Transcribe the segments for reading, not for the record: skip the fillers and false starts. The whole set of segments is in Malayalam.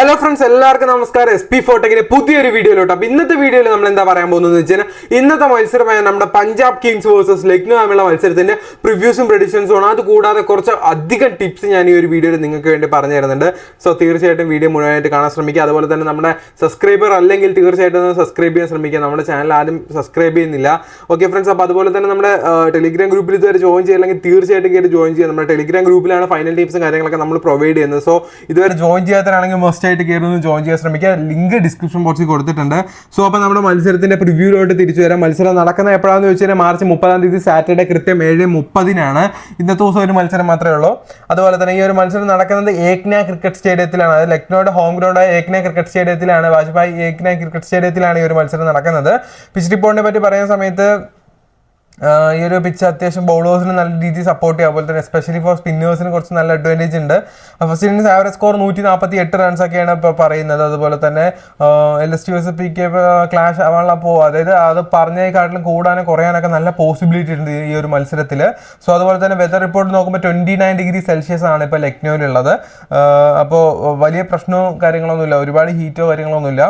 ഹലോ ഫ്രണ്ട്സ്, എല്ലാവർക്കും നമസ്കാരം. SP4ടെക്കിന്റെ പുതിയൊരു വീഡിയോയിലോട്ട്. അപ്പോൾ ഇന്നത്തെ വീഡിയോയിൽ നമ്മൾ എന്താ പറയാൻ പോകുന്നത് വെച്ചാൽ ഇന്നത്തെ മത്സരമായ നമ്മുടെ പഞ്ചാബ് കിങ്സ് വേഴ്സസ് ലക്നോ തമ്മിലുള്ള മത്സരത്തിന്റെ പ്രിവ്യൂസും പ്രഡിക്ഷൻസും ആണ്. അതുകൂടാതെ കുറച്ച് അധികം ടിപ്സ് ഞാൻ ഈ ഒരു വീഡിയോയിൽ നിങ്ങൾക്ക് വേണ്ടി പറഞ്ഞു തരുന്നുണ്ട്. സോ തീർച്ചയായിട്ടും വീഡിയോ മുഴുവനായിട്ട് കാണാൻ ശ്രമിക്കുക. അതുപോലെ തന്നെ നമ്മുടെ സബ്സ്ക്രൈബർ അല്ലെങ്കിൽ തീർച്ചയായിട്ടും സബ്സ്ക്രൈബ് ചെയ്യാൻ ശ്രമിക്കുക. നമ്മുടെ ചാനൽ ആരും സബ്സ്ക്രൈബ് ചെയ്യുന്നില്ല. ഓക്കെ ഫ്രണ്ട്സ്, അപ്പോൾ അതുപോലെ തന്നെ നമ്മുടെ ടെലിഗ്രാം ഗ്രൂപ്പിൽ ഇതുവരെ ജോയിൻ ചെയ്യില്ലെങ്കിൽ തീർച്ചയായിട്ടും കയറി ജോയിൻ ചെയ്യുക. നമ്മുടെ ടെലിഗ്രാം ഗ്രൂപ്പിലാണ് ഫൈനൽ ടിപ്സും കാര്യങ്ങളൊക്കെ നമ്മൾ പ്രൊവൈഡ് ചെയ്യുന്നത്. സോ ഇതുവരെ ജോയിൻ ചെയ്യാത്തതാണെങ്കിൽ മസ്റ്റ് ആയിട്ട് കയറി ജോയിൻ ചെയ്യാൻ ശ്രമിക്കുക. ലിങ്ക് ഡിസ്ക്രിപ്ഷൻ ബോക്സിൽ കൊടുത്തിട്ടുണ്ട്. സോ അപ്പോൾ നമ്മുടെ മത്സരത്തിന്റെ പ്രിവ്യൂലോട്ട് തിരിച്ചു വരാം. മത്സരം നടക്കുന്ന എപ്പോഴാണെന്ന് വെച്ച് കഴിഞ്ഞാൽ മാർച്ച് 30 സാറ്റർഡേ കൃത്യം 7:30 ഇന്നത്തെ ദിവസം ഒരു മത്സരം മാത്രമേ ഉള്ളൂ. അതുപോലെ തന്നെ ഈ ഒരു മത്സരം നടക്കുന്നത് ഏക്ന ക്രിക്കറ്റ് സ്റ്റേഡിയത്തിലാണ്. അത് ലക്നോയുടെ ഹോം ഗ്രൗണ്ടായ ഏക്ന ക്രിക്കറ്റ് സ്റ്റേഡിയത്തിലാണ്, വാജ്പായി ഏക്ന ക്രിക്കറ്റ് സ്റ്റേഡിയത്തിലാണ് ഈ ഒരു മത്സരം നടക്കുന്നത്. പിച്ച് റിപ്പോർട്ടിനെ പറ്റി പറയുന്ന സമയത്ത് ഈ ഒരു പിച്ച് അത്യാവശ്യം ബൗളേഴ്സിന് നല്ല രീതിയിൽ സപ്പോർട്ട് ചെയ്യുക. അതുപോലെ തന്നെ എസ്പെഷ്യലി ഫോർ സ്പിന്നേഴ്സിന് കുറച്ച് നല്ല അഡ്വാൻറ്റേജ് ഉണ്ട്. ഫസ്റ്റ് ഇന്നിംഗ്സ് ആവറേജ് സ്കോർ 148 റൺസൊക്കെയാണ് ഇപ്പോൾ പറയുന്നത്. അതുപോലെ തന്നെ LST വേഴ്സസ് PK ക്ലാഷ് ആവാനുള്ള അതായത് അത് പറഞ്ഞതിനെക്കാട്ടിലും കൂടാനോ കുറയാനൊക്കെ നല്ല പോസിബിലിറ്റി ഉണ്ട് ഈ ഒരു മത്സരത്തിൽ. സോ അതുപോലെ തന്നെ വെതർ റിപ്പോർട്ട് നോക്കുമ്പോൾ 29 ഡിഗ്രി സെൽഷ്യസ് ആണ് ഇപ്പോൾ ലക്നോയിലുള്ളത്. അപ്പോൾ വലിയ പ്രശ്നവും കാര്യങ്ങളൊന്നുമില്ല, ഒരുപാട് ഹീറ്റോ കാര്യങ്ങളൊന്നുമില്ല.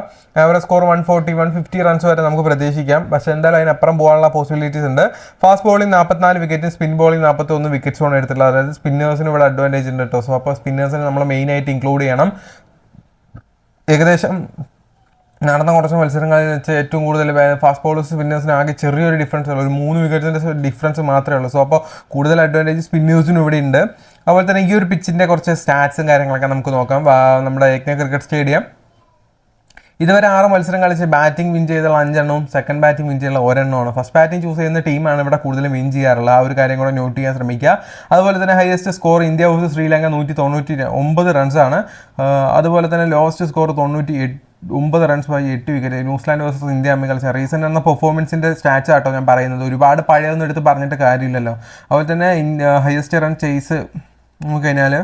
ആവറേജ് സ്കോർ 140-150 റൺസ് വരെ നമുക്ക് പ്രതീക്ഷിക്കാം. പക്ഷേ എന്തായാലും അതിനപ്പുറം പോകാനുള്ള പോസിബിലിറ്റീസ് ഉണ്ട്. ഫാസ്റ്റ് ബോളിംഗ് 44 വിക്കറ്റും സ്പിൻ ബോളിംഗ് 41 വിക്കറ്റ്സുമാണ് എടുത്തിട്ടുള്ളത്. അതായത് സ്പിന്നേഴ്സിന് ഇവിടെ അഡ്വാൻറ്റേജ് ഉണ്ട് കേട്ടോ. സോ അപ്പോൾ സ്പിന്നേഴ്സിന് നമ്മൾ മെയിനായിട്ട് ഇൻക്ലൂഡ് ചെയ്യണം. ഏകദേശം നടന്ന കുറച്ച് മത്സരങ്ങളിൽ വെച്ച് ഏറ്റവും കൂടുതൽ ഫാസ്റ്റ് ബോളേഴ്സ് സ്പിന്നേഴ്സിന് ആകെ ചെറിയൊരു ഡിഫറൻസ് ഉള്ളൂ, ഒരു 3 വിക്കറ്റിൻ്റെ ഡിഫറൻസ് മാത്രമേ ഉള്ളൂ. സോ അപ്പോൾ കൂടുതൽ അഡ്വാൻറ്റേജ് സ്പിന്നേഴ്സിനും ഇവിടെ ഉണ്ട്. അതുപോലെ തന്നെ ഈ ഒരു പിച്ചിൻ്റെ കുറച്ച് സ്റ്റാറ്റ്സും കാര്യങ്ങളൊക്കെ നമുക്ക് നോക്കാം. നമ്മുടെ ഏക്ന ക്രിക്കറ്റ് സ്റ്റേഡിയം ഇതുവരെ 6 മത്സരം കളിച്ച് ബാറ്റിംഗ് വിൻ ചെയ്തുള്ള 5 എണ്ണവും സെക്കൻഡ് ബാറ്റിംഗ് വിൻ ചെയ്തുള്ള 1 എണ്ണമാണ്. ഫസ്റ്റ് ബാറ്റിംഗ് ചൂസ് ചെയ്യുന്ന ടീമാണ് ഇവിടെ കൂടുതലും വിൻ ചെയ്യാറുള്ളത്. ആ ഒരു കാര്യം കൂടെ നോട്ട് ചെയ്യാൻ ശ്രമിക്കുക. അതുപോലെ തന്നെ highest score India versus Sri Lanka 199 റൺസാണ്. അതുപോലെ തന്നെ lowest score 99 runs 8 wicket. New Zealand versus India തമ്മിൽ കളിച്ച റീസെൻ്റ് എന്ന പെർഫോമൻസിൻ്റെ സ്റ്റാറ്റ്സ് ആട്ടോ ഞാൻ പറയുന്നത്. ഒരുപാട് പഴയൊന്നും എടുത്ത് പറഞ്ഞിട്ട് കാര്യമില്ലല്ലോ. അതുപോലെ തന്നെ ഹയസ്റ്റ് റൺ ചേസ് നോക്കിക്കഴിഞ്ഞാൽ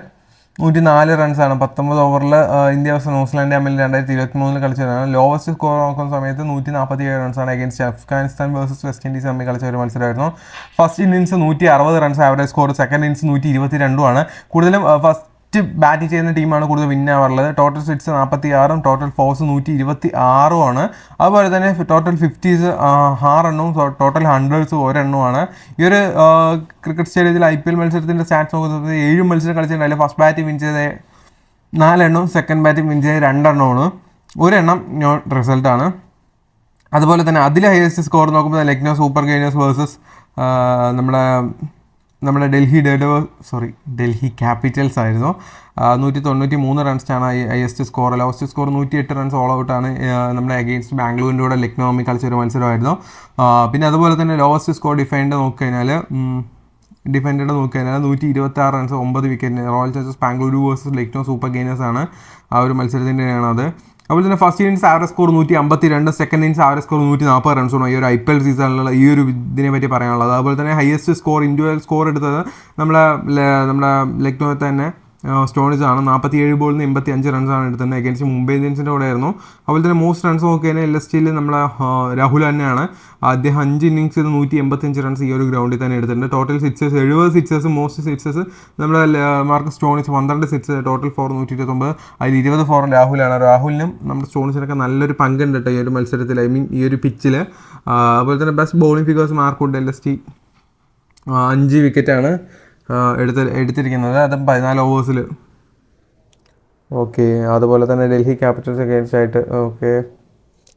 104 റൺസാണ്. 19 ഓവറിൽ ഇന്ത്യ വേഴ്സസ് ന്യൂസിലാൻഡ് തമ്മിൽ 2023 കളിച്ചതാണ്. ലോവസ്റ്റ് സ്കോർ നോക്കുന്ന സമയത്ത് 147 റൺസാണ് against Afghanistan versus West Indies തമ്മിൽ കളിച്ച ഒരു മത്സരമായിരുന്നു. First innings 160 runs average score, second innings 122 കൂടുതലും ഫസ്റ്റ് ബാറ്റ് ചെയ്യുന്ന ടീമാണ് കൂടുതൽ വിൻ ആവാറുള്ളത്. ടോട്ടൽ സിക്സ് 46, ടോട്ടൽ ഫോഴ്സ് 126 അതുപോലെ തന്നെ ടോട്ടൽ 50s 6 എണ്ണവും ടോട്ടൽ 100s 1 എണ്ണവുമാണ്. ഈ ഒരു ക്രിക്കറ്റ് സ്റ്റേഡിയത്തിൽ IPL മത്സരത്തിൻ്റെ സ്റ്റാറ്റ്സ് നോക്കുന്നത് 7 മത്സരം കളിച്ചിട്ടുണ്ടായില്ല. ഫസ്റ്റ് ബാറ്റിംഗ് വിൻ ചെയ്ത 4 എണ്ണവും സെക്കൻഡ് ബാറ്റിംഗ് വിൻ ചെയ്ത 2 എണ്ണമാണ്. 1 എണ്ണം നോൺ റിസൾട്ടാണ്. അതുപോലെ തന്നെ അതിൽ ഹയസ്റ്റ് സ്കോർ നോക്കുമ്പോൾ ലക്നോ സൂപ്പർ ജയൻസ് വേഴ്സസ് നമ്മുടെ ഡൽഹി ക്യാപിറ്റൽസ് ആയിരുന്നു. 193 റൺസാണ് highest score. Lowest score 108 runs all ഔട്ടാണ്. നമ്മുടെ അഗെയിൻസ്റ്റ് ബാംഗ്ലൂരിൻ്റെ കൂടെ ലക്നോ തമ്മിൽ കളിച്ചൊരു മത്സരമായിരുന്നു. പിന്നെ അതുപോലെ തന്നെ ലോവസ്റ്റ് സ്കോർ ഡിഫൻഡ് നോക്കിക്കഴിഞ്ഞാൽ 126 റൺസ് 9 വിക്കറ്റിന്. Royal Challengers Bengaluru versus Lucknow super giants ആണ് ആ ഒരു മത്സരത്തിൻ്റെയാണ് അത്. അതുപോലെ തന്നെ first innings average score 152, second innings average score 140 റൺസാണ് ഈ ഒരു IPL സീസണിലുള്ള ഈ ഒരു ഇതിനെ പറ്റി പറയാനുള്ളത്. അതുപോലെ തന്നെ ഹയസ്റ്റ് സ്കോർ ഇൻഡിവിജ്വൽ സ്കോർ എടുത്തത് നമ്മുടെ ലക്നോ തന്നെ സ്റ്റോണിസ് ആണ്. 47 ബോളിൽ നിന്ന് 85 റൺസാണ് എടുത്തത്. അഗൈൻസ്റ്റ് മുംബൈ ഇന്ത്യൻസിൻ്റെ കൂടെ ആയിരുന്നു. അതുപോലെ തന്നെ മോസ്റ്റ് റൺസ് നോക്കിക്കഴിഞ്ഞാൽ LSTയിൽ നമ്മളെ രാഹുൽ തന്നെയാണ്. അദ്ദേഹം 5 ഇന്നിംഗ്സിൽ 185 റൺസ് ഈ ഒരു ഗ്രൗണ്ടിൽ തന്നെ എടുത്തിട്ടുണ്ട്. Total sixers 70 sixers, most sixers നമ്മുടെ മാർക്കസ് സ്റ്റോണിസ് 12 സിക്സ്, ടോട്ടൽ 4 129, അതിൽ 20 4 രാഹുലാണ്. രാഹുലിനും നമ്മുടെ സ്റ്റോണിസിനൊക്കെ നല്ലൊരു പങ്കുണ്ട് കേട്ടോ ഈ ഒരു മത്സരത്തിൽ, ഈ ഒരു പിച്ചിൽ. അതുപോലെ തന്നെ ബെസ്റ്റ് ബൗളിംഗ് ഫിഗേഴ്സ് മാർക്കുണ്ട്. LST 5 വിക്കറ്റാണ് എടുത്തിരിക്കുന്നത്, അതും 14 ഓവേഴ്സിൽ. ഓക്കെ, അതുപോലെ തന്നെ ഡൽഹി ക്യാപിറ്റൽസ് അഗെയിൻസ്റ്റ് ആയിട്ട്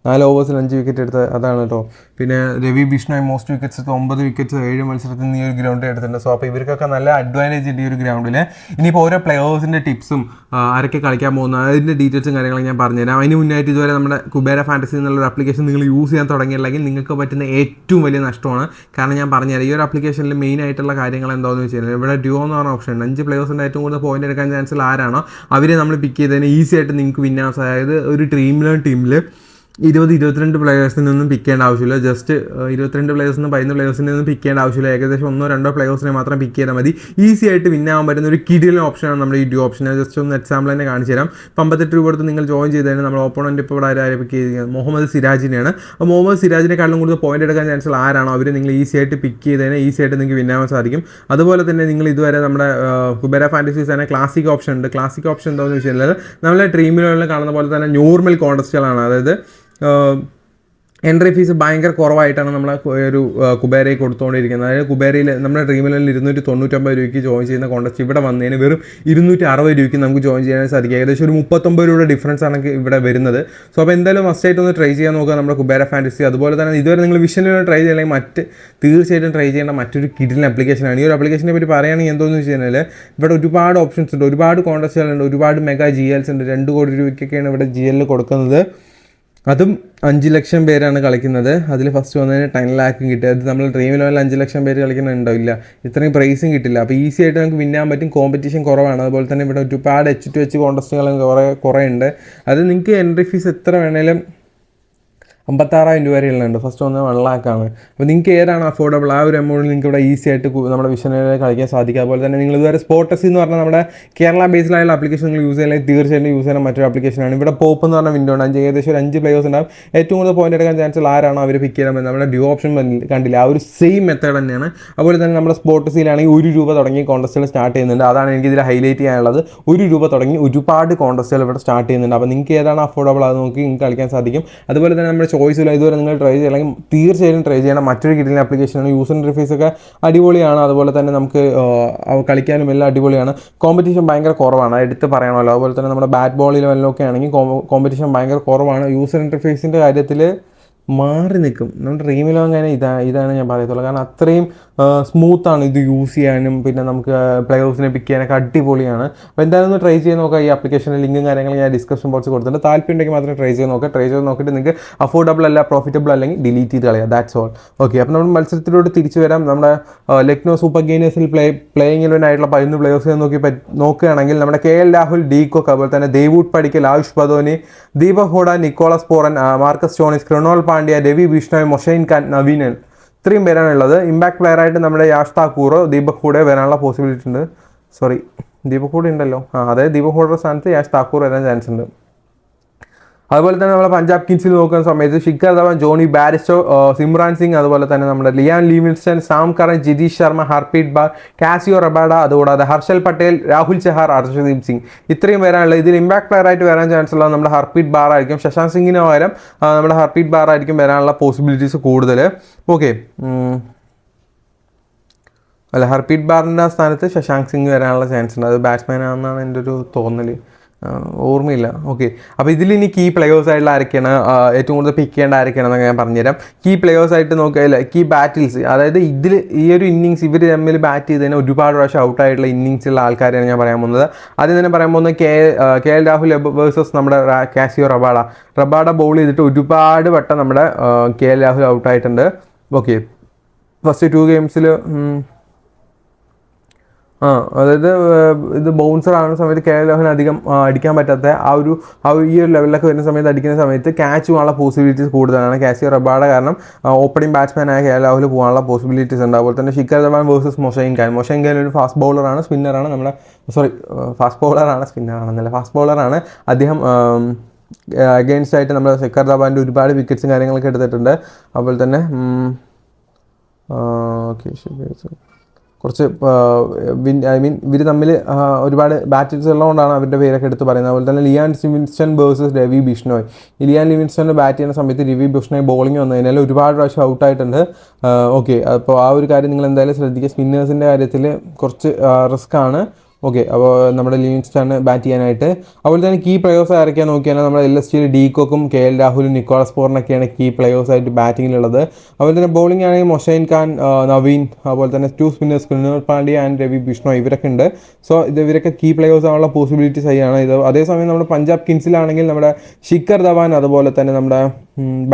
4 ഓവേഴ്സിൽ 5 വിക്കറ്റ് എടുത്ത് അതാണ് കേട്ടോ. പിന്നെ Ravi Bishnoi most wickets 9 wickets 7 മത്സരത്തിൽ നിന്ന് ഈ ഒരു ഗ്രൗണ്ടിൽ എടുത്തിട്ടുണ്ട്. സോ അപ്പോൾ ഇവർക്കൊക്കെ നല്ല അഡ്വാൻറ്റേജ് ഉണ്ട് ഈ ഒരു ഗ്രൗണ്ടിൽ. ഇനിയിപ്പോൾ ഓരോ പ്ലെയേഴ്സിൻ്റെ ടിപ്സും ആരൊക്കെ കളിക്കാൻ പോകുന്നു അതിൻ്റെ ഡീറ്റെയിൽസും കാര്യങ്ങളൊക്കെ ഞാൻ പറഞ്ഞുതരാം. അതിന് മുന്നായിട്ട് ഇതുവരെ നമ്മുടെ കുബേര ഫാൻറ്റസി എന്നുള്ളൊരു ആപ്ലിക്കേഷൻ നിങ്ങൾ യൂസ് ചെയ്യാൻ തുടങ്ങിയില്ലെങ്കിൽ നിങ്ങൾക്ക് പറ്റുന്ന ഏറ്റവും വലിയ നഷ്ടമാണ്. കാരണം ഞാൻ പറഞ്ഞുതരാം, ഈ ഒരു ആപ്ലിക്കേഷനിൽ മെയിൻ ആയിട്ടുള്ള കാര്യങ്ങൾ എന്താണെന്ന് വെച്ച് കഴിഞ്ഞാൽ ഇവിടെ ഡ്യൂ എന്ന് പറഞ്ഞ ഓപ്ഷൻ ഉണ്ട്. 5 പ്ലെയേഴ്സിൻ്റെ ഏറ്റവും കൂടുതൽ പോയിന്റ് എടുക്കാൻ ചാൻസുള്ള ആരാണോ അവരെ നമ്മൾ പിക്ക് ചെയ്തതിന് ഈസി ആയിട്ട് നിങ്ങൾക്ക് വിന്നാസ്. അതായത് ഒരു ഡ്രീം ലേൺ ടീമിൽ 22 പ്ലേയേഴ്സിൽ നിന്നും പിക്ക് ചെയ്യേണ്ട ആവശ്യമില്ല. ജസ്റ്റ് 22 പ്ലേയേഴ്സിൽ നിന്ന് 15 പ്ലേയേഴ്സിൽ നിന്നും പിക്ക് ചെയ്യേണ്ട ആവശ്യമില്ല. ഏകദേശം 1-2 പ്ലേയേഴ്സിനെ മാത്രം പിക്ക് ചെയ്താൽ മതി. ഈസി ആയിട്ട് വിൻ ആവാൻ പറ്റുന്ന ഒരു കിടിലൻ ഓപ്ഷനാണ് നമ്മുടെ ഈ ഡ്യൂ ഓപ്ഷൻ. ജസ്റ്റ് ഒന്ന് എക്സാമ്പിൾ തന്നെ കാണിച്ചു തരാം. 58 രൂപ കൊടുത്ത് നിങ്ങൾ ജോയിൻ ചെയ്ത് കഴിഞ്ഞാൽ നമ്മുടെ ഓപ്പോണൻറ്റ് ഇപ്പോൾ ഇവിടെ ആരെ പിക്ക് ചെയ്ത് മുഹമ്മദ് സിരാജിനെയാണ്. അപ്പോൾ മുഹമ്മദ് സിരാജിനെക്കാളും കൂടുതൽ പോയിന്റ് എടുക്കാൻ ചാൻസ് ആരാണോ അവർ നിങ്ങൾ ഈസി ആയിട്ട് പിക്ക് ചെയ്തതിന് ഈസി ആയിട്ട് നിങ്ങൾക്ക് വിൻ ആവാൻ സാധിക്കും. അതുപോലെ തന്നെ നിങ്ങൾ ഇതുവരെ നമ്മുടെ കുബേര ഫാൻറ്റസീസ് തന്നെ ക്ലാസിക് ഓപ്ഷൻ ഉണ്ട്. ക്ലാസിക് ഓപ്ഷൻ എന്താണെന്ന് വെച്ച് കഴിഞ്ഞാൽ നമ്മളെ ഡ്രീമിലുള്ള കാണുന്ന പോലെ തന്നെ നോർമൽ കോൺടെസ്റ്റുകളാണ്. അതായത് എൻട്രി ഫീസ് ഭയങ്കര കുറവായിട്ടാണ് നമ്മളെ ഒരു കുബേരയിൽ കൊടുത്തുകൊണ്ടിരിക്കുന്നത്. അതായത് കുബേരയിൽ നമ്മുടെ ഡ്രീമിലെല്ലാം 299 രൂപയ്ക്ക് ജോയിൻ ചെയ്യുന്ന കോൺടെസ്റ്റ് ഇവിടെ വന്നതിന് വെറും 260 രൂപയ്ക്ക് നമുക്ക് ജോയിൻ ചെയ്യാൻ സാധിക്കും. ഏകദേശം ഒരു 39 രൂപയുടെ ഡിഫറൻസ് ആണ് ഇവിടെ വരുന്നത്. സോ അപ്പോൾ എന്തായാലും മസ്റ്റായിട്ട് ഒന്ന് ട്രൈ ചെയ്യാൻ നോക്കുക നമ്മുടെ കുബേര ഫാൻറ്റസി. അതുപോലെ തന്നെ ഇതുവരെ നിങ്ങൾ വിഷനിൽ ട്രൈ ചെയ്യണമെങ്കിൽ തീർച്ചയായിട്ടും ട്രൈ ചെയ്യേണ്ട മറ്റൊരു കിടിലൻ ആപ്ലിക്കേഷനാണ്. ഈ ഒരു ആപ്ലിക്കേഷനെ പറ്റി പറയുകയാണെങ്കിൽ എന്താണെന്ന് വെച്ച് കഴിഞ്ഞാൽ ഇവിടെ ഒരുപാട് ഓപ്ഷൻസ് ഉണ്ട്, ഒരുപാട് കോൺടെസ്റ്റുകളുണ്ട്, ഒരുപാട് മെഗാ GLs ഉണ്ട്. 2 കോടി രൂപയ്ക്കൊക്കെയാണ് ഇവിടെ GL കൊടുക്കുന്നത്. അതും 5 ലക്ഷം പേരാണ് കളിക്കുന്നത്. അതിൽ ഫസ്റ്റ് വന്നതിന് 10 ലാഖും കിട്ടുക. അത് നമ്മൾ ഡ്രീം ലെവലിൽ 5 ലക്ഷം പേര് കളിക്കുന്നുണ്ടോ? ഇല്ല, ഇത്രയും പ്രൈസും കിട്ടില്ല. അപ്പോൾ ഈസി ആയിട്ട് നമുക്ക് വിൻ ചെയ്യാൻ പറ്റും. കോമ്പറ്റീഷൻ കുറവാണ്. അതുപോലെ തന്നെ ഇവിടെ ഒരുപാട് H2H കോൺടെസ്റ്റുകൾ കുറേ ഉണ്ട്. അത് നിങ്ങൾക്ക് എൻട്രി ഫീസ് എത്ര വേണേലും 56,000 രൂപ വരെയുള്ളുണ്ട്. ഫസ്റ്റ് വന്ന് 1 ലാഖാണ്. അപ്പോൾ നിങ്ങൾക്ക് ഏതാണ് അഫോർഡബിൾ ആ ഒരു എമൗണ്ടിൽ നിങ്ങൾക്ക് ഇവിടെ ഈസി ആയിട്ട് നമ്മുടെ വിഷനിൽ കളിക്കാൻ സാധിക്കും. അതുപോലെ തന്നെ നിങ്ങൾ ഇതുവരെ സ്പോർട്ടസ് എന്ന് പറഞ്ഞാൽ നമ്മുടെ കേരള ബേസിലായുള്ള ആപ്ലിക്കേഷൻ നിങ്ങൾ യൂസ് ചെയ്യുന്നത് തീർച്ചയായിട്ടും യൂസ് ചെയ്യുന്ന മറ്റൊരു ആപ്ലിക്കേഷനാണ്. ഇവിടെ പോപ്പ് എന്ന് പറഞ്ഞ വിൻഡോ ഉണ്ട്. ഏകദേശം ഒരു 5 പ്ലേയേഴ്സ് ഉണ്ടാവും. ഏറ്റവും കൂടുതൽ പോയിന്റ് എടുക്കാൻ ചാൻസ് ആരാണോ അവർ പിക്ക് ചെയ്യാൻ നമ്മുടെ ഡ്യൂ ഓപ്ഷൻ കണ്ടില്ല. ആ ഒരു സെയിം മെത്തേഡ് തന്നെയാണ്. അതുപോലെ തന്നെ നമ്മുടെ സ്പോർട്ടസിലാണെങ്കിൽ 1 രൂപ തുടങ്ങി കോൺടെസ്റ്റുകൾ സ്റ്റാർട്ട് ചെയ്യുന്നുണ്ട്. അതാണ് എനിക്കിതിൽ ഹൈലൈറ്റ് ചെയ്യാനുള്ളത്. 1 രൂപ തുടങ്ങി ഒരുപാട് കോൺടെസ്റ്റുകൾ ഇവിടെ സ്റ്റാർട്ട് ചെയ്യുന്നുണ്ട്. അപ്പോൾ നിങ്ങൾക്ക് ഏതാണ് അഫോർഡബിൾ അത് നോക്കി നിങ്ങൾക്ക് കളിക്കാൻ സാധിക്കും. അതുപോലെ തന്നെ നമ്മുടെ ചോയ്സിൽ ഇതുവരെ നിങ്ങൾ ട്രൈ ചെയ്യണമെങ്കിൽ തീർച്ചയായും ട്രൈ ചെയ്യണം. മറ്റൊരു കിടിലൻ ആപ്ലിക്കേഷനാണ്. യൂസർ ഇൻ്റർഫേസ് ഒക്കെ അടിപൊളിയാണ്. അതുപോലെ തന്നെ നമുക്ക് കളിക്കാനും എല്ലാം അടിപൊളിയാണ്. കോമ്പറ്റീഷൻ ഭയങ്കര കുറവാണ്, എടുത്ത് പറയണമല്ലോ. അതുപോലെ തന്നെ നമ്മുടെ ബാറ്റ് ബോളിലും എല്ലാം ഒക്കെ ആണെങ്കിൽ കോമ്പറ്റീഷൻ ഭയങ്കര കുറവാണ്. യൂസർ ഇൻ്റർഫേസിൻ്റെ കാര്യത്തിൽ മാറി നിൽക്കും. നമ്മുടെ ഡ്രീമിലോ അങ്ങനെ ഇതാണ് ഞാൻ പറയത്തുള്ളൂ. കാരണം അത്രയും സ്മൂത്താണ് ഇത് യൂസ് ചെയ്യാനും പിന്നെ നമുക്ക് പ്ലേയേഴ്സിനെ പിക്ക് ചെയ്യാനൊക്കെ അടിപൊളിയാണ്. അപ്പോൾ എന്തായാലും ഒന്ന് ട്രൈ ചെയ്ത് നോക്കുക. ഈ ആപ്ലിക്കേഷൻ്റെ ലിങ്കും കാര്യങ്ങളും ഞാൻ ഡിസ്ക്രിപ്ഷൻ ബോക്സിൽ കൊടുത്തിട്ടുണ്ട്. താല്പര്യം ഉണ്ടെങ്കിൽ മാത്രം ട്രൈ ചെയ്ത് നോക്കുക. ട്രൈ ചെയ്ത് നോക്കിയിട്ട് നിങ്ങൾക്ക് അഫോർഡബിൾ അല്ല പ്രോഫിറ്റബിൾ അല്ലെങ്കിൽ ഡിലീറ്റ് ചെയ്ത് കളയുക. That's all. ഓക്കെ, അപ്പോൾ നമ്മൾ മത്സരത്തിലോട്ട് തിരിച്ചു വരാം. നമ്മുടെ ലക്നോ സൂപ്പർ ഗെയിനേഴ്സിൽ പ്ലേയിങ് ഇലവനായിട്ടുള്ള 11 പ്ലേയേഴ്സിനെ നോക്കുകയാണെങ്കിൽ നമ്മുടെ KL രാഹുൽ, ഡി കോക്ക്, അതുപോലെ തന്നെ Devdutt Padikkal, Ayush Badoni, Deepak Hooda, Nicholas Pooran, Marcus Stoinis, Krunal Pandya, Ravi Bishnoi, Mohsin Khan, നവീനൻ, ഇത്രയും പേരാണുള്ളത്. ഇമ്പാക്ട് പ്ലെയർ ആയിട്ട് നമ്മുടെ യാഷ് താക്കൂർ, ദീപക് ഹൂഡ വരാനുള്ള പോസിബിലിറ്റി ഉണ്ട്. സോറി, ദീപക് ഹൂഡ ഉണ്ടല്ലോ. അതായത് ദീപക് ഹൂഡയുടെ സ്ഥാനത്ത് യാഷ് താക്കൂർ വരാൻ ചാൻസ് ഉണ്ട്. അതുപോലെ തന്നെ നമ്മൾ പഞ്ചാബ് കിങ്സിൽ നോക്കുന്ന സമയത്ത് ശിഖർ ധവാൻ, ജോണി ബാരിസ്റ്റോ, സിമ്രാൻ സിംഗ്, അതുപോലെ തന്നെ നമ്മുടെ Liam Livingstone, Sam Curran, Jitesh Sharma, Harpreet Brar, Kagiso Rabada, അതുകൂടാതെ ഹർഷൽ പട്ടേൽ, രാഹുൽ ചഹാർ, ഹർഷദീപ് സിംഗ്, ഇത്രയും പേരാണുള്ളത്. ഇതിൽ ഇമ്പാക്ട് പ്ലെയർ ആയിട്ട് വരാൻ ചാൻസ് ഉള്ളത് നമ്മുടെ ഹർപ്രീത് ബാർ ആയിരിക്കും. ശശാങ്ക് സിംഗിന് പകരം നമ്മുടെ ഹർപ്രീത് ബാർ ആയിരിക്കും വരാനുള്ള പോസിബിലിറ്റീസ് കൂടുതൽ. ഓക്കെ, അല്ല, ഹർപ്രീത് ബാറിൻ്റെ സ്ഥാനത്ത് ശശാങ്ക് സിംഗ് വരാനുള്ള ചാൻസ് ഉണ്ട്. അത് ബാറ്റ്സ്മാൻ ആണെന്നാണ് എൻ്റെ ഒരു തോന്നൽ, ഓർമ്മയില്ല. ഓക്കെ, അപ്പോൾ ഇതിൽ ഇനി കീ പ്ലേയേഴ്സ് ആയിട്ടുള്ള ആരൊക്കെയാണ് ഏറ്റവും കൂടുതൽ പിക്ക് ചെയ്യേണ്ട ആരൊക്കെയാണെന്നൊക്കെ ഞാൻ പറഞ്ഞുതരാം. കീ പ്ലേയേഴ്സ് ആയിട്ട് നോക്കിയാൽ കീ ബാറ്റിൽസ്, അതായത് ഇതിൽ ഈ ഒരു ഇന്നിങ്സ് ഇവർ തമ്മിൽ ബാറ്റ് ചെയ്തതിന് ഒരുപാട് പ്രാവശ്യം ഔട്ടായിട്ടുള്ള ഇന്നിങ്സുള്ള ആൾക്കാരെയാണ് ഞാൻ പറയാൻ പോകുന്നത്. ആദ്യം തന്നെ പറയാൻ പോകുന്നത് KL രാഹുൽ വേഴ്സസ് നമ്മുടെ കാസിയോ റബാഡ ബൗൾ ചെയ്തിട്ട് ഒരുപാട് വട്ടം നമ്മുടെ KL രാഹുൽ ഔട്ടായിട്ടുണ്ട്. ഓക്കെ, ഫസ്റ്റ് 2 ഗെയിംസിൽ അതായത് ഇത് ബൗൺസർ ആകുന്ന സമയത്ത് KL രാഹുലിന് അധികം അടിക്കാൻ പറ്റാത്ത ഈ ഒരു ലെവലിലൊക്കെ വരുന്ന സമയത്ത് അടിക്കുന്ന സമയത്ത് ക്യാച്ച് പോകാനുള്ള പോസിബിലിറ്റീസ് കൂടുതലാണ്. കാസിയോ റബാഡ കാരണം ഓപ്പണിംഗ് ബാറ്റ്സ്മാനായ KL രാഹുൽ പോകാനുള്ള പോസിബിലിറ്റീസ് ഉണ്ട്. അതുപോലെ തന്നെ ശിഖർ ധവാൻ വേഴ്സസ് മൊഷൈൻ ഖാൻ ഒരു ഫാസ്റ്റ് ബൗളറാണ്, സ്പിന്നറാണ്. നമ്മുടെ ഫാസ്റ്റ് ബൗളറാണ്, സ്പിന്നറാണെന്നല്ല, ഫാസ്റ്റ് ബൗളറാണ്. അദ്ദേഹം അഗെയിൻസ്റ്റ് ആയിട്ട് നമ്മുടെ ശിഖർ ധവാൻ്റെ ഒരുപാട് വിക്കറ്റ്സും കാര്യങ്ങളൊക്കെ എടുത്തിട്ടുണ്ട്. അതുപോലെ തന്നെ കുറച്ച് ഇവർ തമ്മിൽ ഒരുപാട് ബാറ്റേഴ്സ് ഉള്ളതുകൊണ്ടാണ് അവരുടെ പേരൊക്കെ എടുത്ത് പറയുന്നത്. അതുപോലെ തന്നെ ലിയാൻ ലിവിൻസ്റ്റൺ വേഴ്സസ് രവി ബിഷ്ണോയ്. ഈ ലിയാൻ ലിവിൻസ്റ്റൺ ബാറ്റ് ചെയ്യുന്ന സമയത്ത് രവി ബിഷ്ണോയ് ബോളിംഗ് വന്നു കഴിഞ്ഞാൽ ഒരുപാട് പ്രാവശ്യം ഔട്ടായിട്ടുണ്ട്. ഓക്കെ, അപ്പോൾ ആ ഒരു കാര്യം നിങ്ങൾ എന്തായാലും ശ്രദ്ധിക്കുക. സ്പിന്നേഴ്സിൻ്റെ കാര്യത്തിൽ കുറച്ച് റിസ്ക് ആണ്. ഓക്കെ, അപ്പോൾ നമ്മുടെ ലിവിൻസ്റ്റണ് ബാറ്റ് ചെയ്യാനായിട്ട്. അതുപോലെ തന്നെ കീ പ്ലേയേഴ്സ് ആരൊക്കെയാണ് നോക്കിയാൽ നമ്മുടെ LSGയിൽ ഡി കോക്കും KL രാഹുലും നിക്കോളസ് പോറിനൊക്കെയാണ് കീ പ്ലേയേഴ്സായിട്ട് ബാറ്റിങ്ങിലുള്ളത്. അതുപോലെ തന്നെ ബോളിംഗ് ആണെങ്കിൽ മൊഷൈൻ ഖാൻ, നവീൻ, അതുപോലെ തന്നെ 2 സ്പിന്നേഴ്സ് ക്രിണോൾ പാണ്ഡ്യ ആൻഡ് രവി ബിഷ്ണോയ്, ഇവരൊക്കെ ഉണ്ട്. സോ ഇവരൊക്കെ കീ പ്ലേയേഴ്സ് ആണുള്ള പോസിബിലിറ്റീസ് ആയാണ് ഇത്. അതേസമയം നമ്മുടെ പഞ്ചാബ് കിങ്സിലാണെങ്കിൽ നമ്മുടെ ശിഖർ ധവാൻ, അതുപോലെ തന്നെ നമ്മുടെ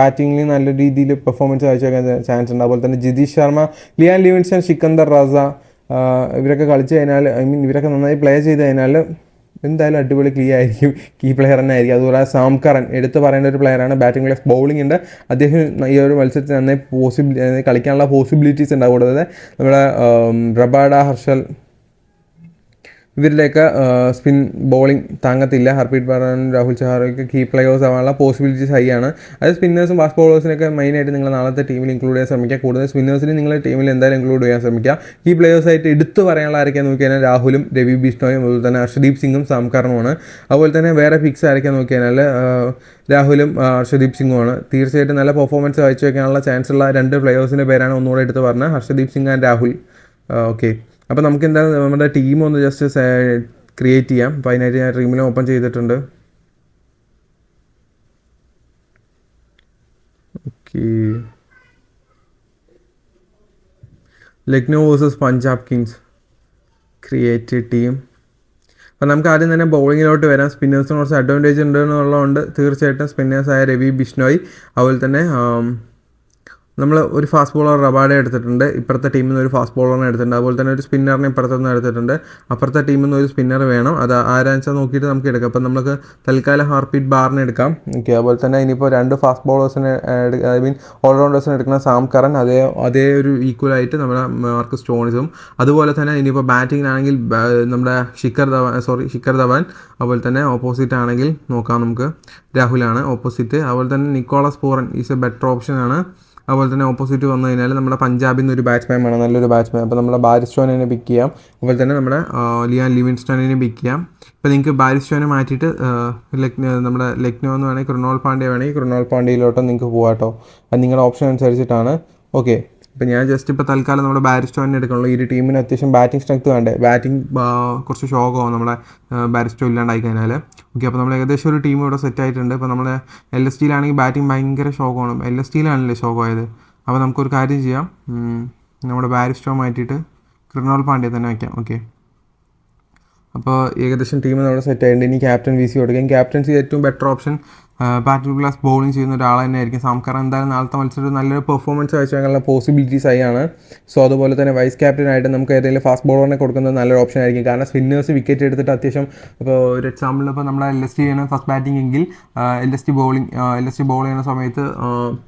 ബാറ്റിങ്ങിൽ നല്ല രീതിയിൽ പെർഫോമൻസ് കാഴ്ചവെക്കാൻ ചാൻസ് ഉണ്ട്. അതുപോലെ തന്നെ ജിതീഷ് ശർമ്മ, ലിയാൻ ലിവിൻസ്റ്റൺ, സിക്കന്ദർ റസ, ഇവരൊക്കെ കളിച്ച് കഴിഞ്ഞാൽ ഇവരൊക്കെ നന്നായി പ്ലേ ചെയ്ത് കഴിഞ്ഞാൽ എന്തായാലും അടിപൊളി കീ പ്ലെയർ തന്നെ ആയിരിക്കും. അതുപോലെ സാം കറൻ എടുത്ത് പറയേണ്ട ഒരു പ്ലെയറാണ്. ബാറ്റിംഗ് പ്ലസ് ബൗളിംഗ് ഉണ്ട്. അദ്ദേഹം ഈ ഒരു മത്സരത്തിൽ നന്നായി കളിക്കാനുള്ള പോസിബിലിറ്റീസ് ഉണ്ടാവും. കൂടാതെ നമ്മുടെ റബാഡ, ഹർഷൽ ഇവരിലേക്ക് സ്പിൻ ബോളിംഗ് താങ്ങത്തില്ല. ഹർപ്രീത് ബറാനും രാഹുൽ ചഹാറൊക്കെ കീ പ്ലെയേഴ്സ് ആവാനുള്ള പോസിബിലിറ്റീസ് ഹൈ ആണ്. അത് സ്പിന്നേഴ്സും ഫാസ്റ്റ് ബോളേഴ്സിനൊക്കെ മെയിനായിട്ട് നിങ്ങൾ നാളത്തെ ടീമിൽ ഇൻക്ലൂഡ് ചെയ്യാൻ ശ്രമിക്കുക. കൂടുതൽ സ്പിന്നേഴ്സിന് നിങ്ങളുടെ ടീമിൽ എന്തായാലും ഇൻക്ലൂഡ് ചെയ്യാൻ ശ്രമിക്കുക. കീ പ്ലെയേഴ്സായിട്ട് എടുത്തു പറയാനുള്ള ആരൊക്കെയാ നോക്കിയാൽ രാഹുലും രവി ബിഷ്ണോയും അതുപോലെ തന്നെ ഹർഷദീപ് സിംഗും സാം കറനുമാണ്. അതുപോലെ തന്നെ വേറെ ഫിക്സ് ആരൊക്കെയാ നോക്കിയാൽ രാഹുലും ഹർഷദീപ് സിംഗുമാണ്. തീർച്ചയായിട്ടും നല്ല പെർഫോമൻസ് കാഴ്ചവെക്കാനുള്ള ചാൻസ് ഉള്ള 2 പ്ലെയേഴ്സിൻ്റെ പേരാണ് ഒന്നുകൂടെ എടുത്ത് പറഞ്ഞത്, ഹർഷദീപ് സിംഗ് ആൻഡ് രാഹുൽ. ഓക്കെ, അപ്പോൾ നമുക്ക് എന്തായാലും നമ്മുടെ ടീം ഒന്ന് ജസ്റ്റ് ക്രിയേറ്റ് ചെയ്യാം. അപ്പോൾ അതിനായിട്ട് ഞാൻ ഡ്രീമിലും ഓപ്പൺ ചെയ്തിട്ടുണ്ട്. Okay, Lucknow versus Punjab Kings create team. അപ്പോൾ നമുക്ക് ആദ്യം തന്നെ ബൗളിങ്ങിലോട്ട് വരാം. സ്പിന്നേഴ്സിന് കുറച്ച് അഡ്വാൻറ്റേജ് ഉണ്ട് എന്നുള്ളതുകൊണ്ട് തീർച്ചയായിട്ടും സ്പിന്നേഴ്സായ രവി ബിഷ്ണോയ്, അതുപോലെ തന്നെ നമ്മൾ ഒരു ഫാസ്റ്റ് ബോളർ റബാഡ എടുത്തിട്ടുണ്ട്. ഇപ്പുറത്തെ ടീമിൽ നിന്ന് ഒരു ഫാസ്റ്റ് ബോളറിനെ എടുത്തിട്ടുണ്ട്. അതുപോലെ തന്നെ ഒരു സ്പിന്നറിനെ ഇപ്പുറത്ത് നിന്ന് എടുത്തിട്ടുണ്ട്. അപ്പുറത്തെ ടീമിൽ നിന്ന് ഒരു സ്പിന്നർ വേണം. അത് ആരാച്ചാൽ നോക്കിയിട്ട് നമുക്ക് എടുക്കാം. അപ്പം നമുക്ക് തൽക്കാലം ഹർപ്രീത് ബാറിനെ എടുക്കാം. ഓക്കെ, അതുപോലെ തന്നെ ഇനിയിപ്പോൾ 2 ഫാസ്റ്റ് ബോളേഴ്സിനെ ഓൾറൗണ്ടേഴ്സിനെ എടുക്കുന്ന സാം കറൻ, അതേ ഒരു ഈക്വലായിട്ട് നമ്മുടെ മാർക്കസ് സ്റ്റോണിസും. അതുപോലെ തന്നെ ഇനിയിപ്പോൾ ബാറ്റിങ്ങിനാണെങ്കിൽ നമ്മുടെ ശിഖർ ധവാൻ. അതുപോലെ തന്നെ ഓപ്പോസിറ്റ് ആണെങ്കിൽ നോക്കാം നമുക്ക് രാഹുലാണ് ഓപ്പോസിറ്റ്. അതുപോലെ തന്നെ Nicholas Pooran is a better ഓപ്ഷനാണ്. അതുപോലെ തന്നെ ഓപ്പോസിറ്റ് വന്നു കഴിഞ്ഞാൽ നമ്മുടെ പഞ്ചാബിൽ നിന്ന് ഒരു ബാറ്റ്സ്മാൻ വേണം, നല്ലൊരു ബാറ്റ്സ്മാൻ. അപ്പോൾ നമ്മുടെ ബാരിസ്റ്റോനെ പിക്ക് ചെയ്യാം. അതുപോലെ തന്നെ നമ്മുടെ ലിയാൻ ലിവിൻസ്റ്റണിനെ പിക്ക് ചെയ്യാം. ഇപ്പോൾ നിങ്ങൾക്ക് ബാരിസ്റ്റോനെ മാറ്റിയിട്ട് നമ്മുടെ ലക്നൗ എന്ന് വേണമെങ്കിൽ കൃണാൽ പാണ്ഡ്യ വേണമെങ്കിൽ കൃണാൽ പാണ്ഡ്യയിലോട്ട് നിങ്ങൾക്ക് പോകാം കേട്ടോ. അത് നിങ്ങളുടെ ഓപ്ഷൻ അനുസരിച്ചിട്ടാണ്. ഓക്കെ, ഇപ്പോൾ ഞാൻ ജസ്റ്റ് ഇപ്പോൾ തൽക്കാലം നമ്മുടെ ബാരിസ്റ്റോനെ എടുക്കണുള്ളൂ. ഈ ടീമിന് അത്യാവശ്യം ബാറ്റിംഗ് സ്ട്രെങ്ത് വേണ്ടേ. ബാറ്റിംഗ് കുറച്ച് ഷോക്കാവും നമ്മുടെ ബാരിസ്റ്റോ ഇല്ലാണ്ടായി കഴിഞ്ഞാൽ. ഓക്കെ, അപ്പോൾ നമ്മൾ ഏകദേശം ഒരു ടീം ഇവിടെ സെറ്റ് ആയിട്ടുണ്ട്. ഇപ്പോൾ നമ്മുടെ LSD ബാറ്റിംഗ് ഭയങ്കര ഷോക്കാണ്. LSD ഷോക്കായത്. അപ്പോൾ നമുക്കൊരു കാര്യം ചെയ്യാം, നമ്മുടെ ബാരിസ്റ്റോ മാറ്റിയിട്ട് കൃണാൽ പാണ്ഡ്യ തന്നെ വയ്ക്കാം. ഓക്കെ, അപ്പോൾ ഏകദേശം ടീം നമ്മുടെ സെറ്റ് ആയിട്ടുണ്ട്. ഇനി ക്യാപ്റ്റൻ VC കൊടുക്കാം. ക്യാപ്റ്റൻസി ഏറ്റവും better option batting plus bowling ചെയ്യുന്ന ഒരാൾ തന്നെ ആയിരിക്കും. സാം കറൻ എന്തായാലും നാളത്തെ മത്സരം നല്ലൊരു പെർഫോമൻസ് കാഴ്ചവെക്കാനുള്ള പോസിബിലിറ്റീസ് ആയാണ്. സോ അതുപോലെ തന്നെ വൈസ് ക്യാപ്റ്റനായിട്ട് നമുക്ക് ഏതെങ്കിലും ഫാസ്റ്റ് ബോളറിനെ കൊടുക്കുന്നത് നല്ലൊരു ഓപ്ഷൻ ആയിരിക്കും. കാരണം സ്പിന്നേഴ്സ് വിക്കറ്റ് എടുത്തിട്ട് അത്യാവശ്യം ഇപ്പോൾ ഒരു എക്സാമ്പിൾ ഇപ്പോൾ നമ്മുടെ LSD ആണ് ഫസ്റ്റ് ബാറ്റിംഗ് എങ്കിൽ LSD ബോൾ ചെയ്യുന്ന സമയത്ത്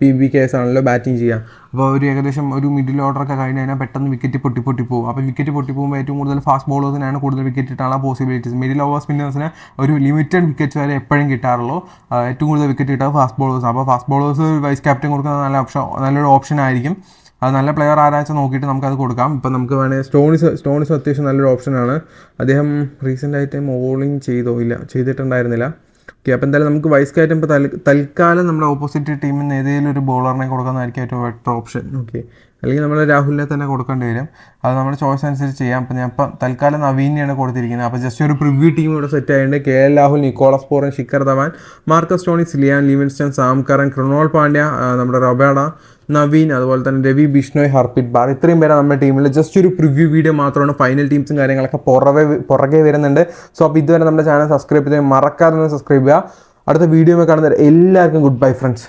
PBKS ആണല്ലോ ബാറ്റിംഗ് ചെയ്യുക. അപ്പോൾ ഒരു ഏകദേശം ഒരു മിഡിൽ ഓർഡറൊക്കെ കഴിഞ്ഞ് കഴിഞ്ഞാൽ പെട്ടെന്ന് വിക്കറ്റ് പൊട്ടിപ്പോകും. അപ്പോൾ വിക്കറ്റ് പൊട്ടിപ്പോകുമ്പോൾ ഏറ്റവും കൂടുതൽ ഫാസ്റ്റ് ബോളേഴ്സിനാണ് കൂടുതൽ വിക്കറ്റ് കിട്ടാനുള്ള പോസിബിലിറ്റീസ്. മിഡിൽ ഓവർ സ്പിന്നേഴ്സിന് ഒരു ലിമിറ്റഡ് വിക്കറ്റ്സ് വരെ എപ്പോഴും കിട്ടാറുള്ളൂ. ഏറ്റവും കൂടുതൽ വിക്കറ്റ് കിട്ടുക ഫാസ്റ്റ് ബോളേഴ്സ്. അപ്പോൾ ഫാസ്റ്റ് ബോളേഴ്സ് വൈസ് ക്യാപ്റ്റൻ കൊടുക്കുന്നത് നല്ലൊരു ഓപ്ഷൻ ആയിരിക്കും. അത് നല്ല പ്ലെയർ ആരാച്ചാൽ നോക്കിയിട്ട് നമുക്കത് കൊടുക്കാം. ഇപ്പം നമുക്ക് വേണമെങ്കിൽ സ്റ്റോണിസ് അത്യാവശ്യം നല്ലൊരു ഓപ്ഷനാണ്. അദ്ദേഹം റീസെൻ്റായിട്ട് ബോളിംഗ് ചെയ്തിട്ടുണ്ടായിരുന്നില്ല. ഓക്കെ, അപ്പോൾ എന്തായാലും നമുക്ക് വൈസ് ക്യാപ്റ്റൻ ഇപ്പോൾ തൽക്കാലം നമ്മുടെ ഓപ്പോസിറ്റ് ടീമിൽ നിന്ന് ഏതെങ്കിലും ഒരു ബോളറിനെ കൊടുക്കുന്നതായിരിക്കും ഏറ്റവും ബെറ്റർ ഓപ്ഷൻ. ഓക്കെ, അല്ലെങ്കിൽ നമ്മൾ രാഹുലിനെ തന്നെ കൊടുക്കേണ്ടി വരും. അത് നമ്മുടെ ചോയ്സ് അനുസരിച്ച് ചെയ്യാം. അപ്പോൾ ഞാൻ ഇപ്പം തൽക്കാലം നവീനെയാണ് കൊടുത്തിരിക്കുന്നത്. അപ്പോൾ ജസ്റ്റ് ഒരു പ്രിവ്യൂ ടീം ഇവിടെ സെറ്റ് ആയിട്ടുണ്ട്. KL Rahul, Nicholas Pooran, Shikhar Dhawan, Marcus Stoinis, Liam Livingstone, Sam Curran, Krunal Pandya, നമ്മുടെ റബാഡ, നവീൻ, അതുപോലെ തന്നെ രവി ബിഷ്ണോയ്, ഹർപ്രീത് ബാർ. ഇത്രയും പേരാണ് നമ്മുടെ ടീമിൽ. ജസ്റ്റ് ഒരു പ്രിവ്യൂ വീഡിയോ മാത്രമാണ്. ഫൈനൽ ടീംസും കാര്യങ്ങളൊക്കെ പുറകെ വരുന്നുണ്ട്. സോ അപ്പോൾ ഇതുവരെ നമ്മുടെ ചാനൽ സബ്സ്ക്രൈബ് ചെയ്യാൻ മറക്കാതെ സബ്സ്ക്രൈബ് ചെയ്യുക. അടുത്ത വീഡിയോ കാണുന്നവരെ എല്ലാവർക്കും ഗുഡ് ബൈ ഫ്രണ്ട്സ്.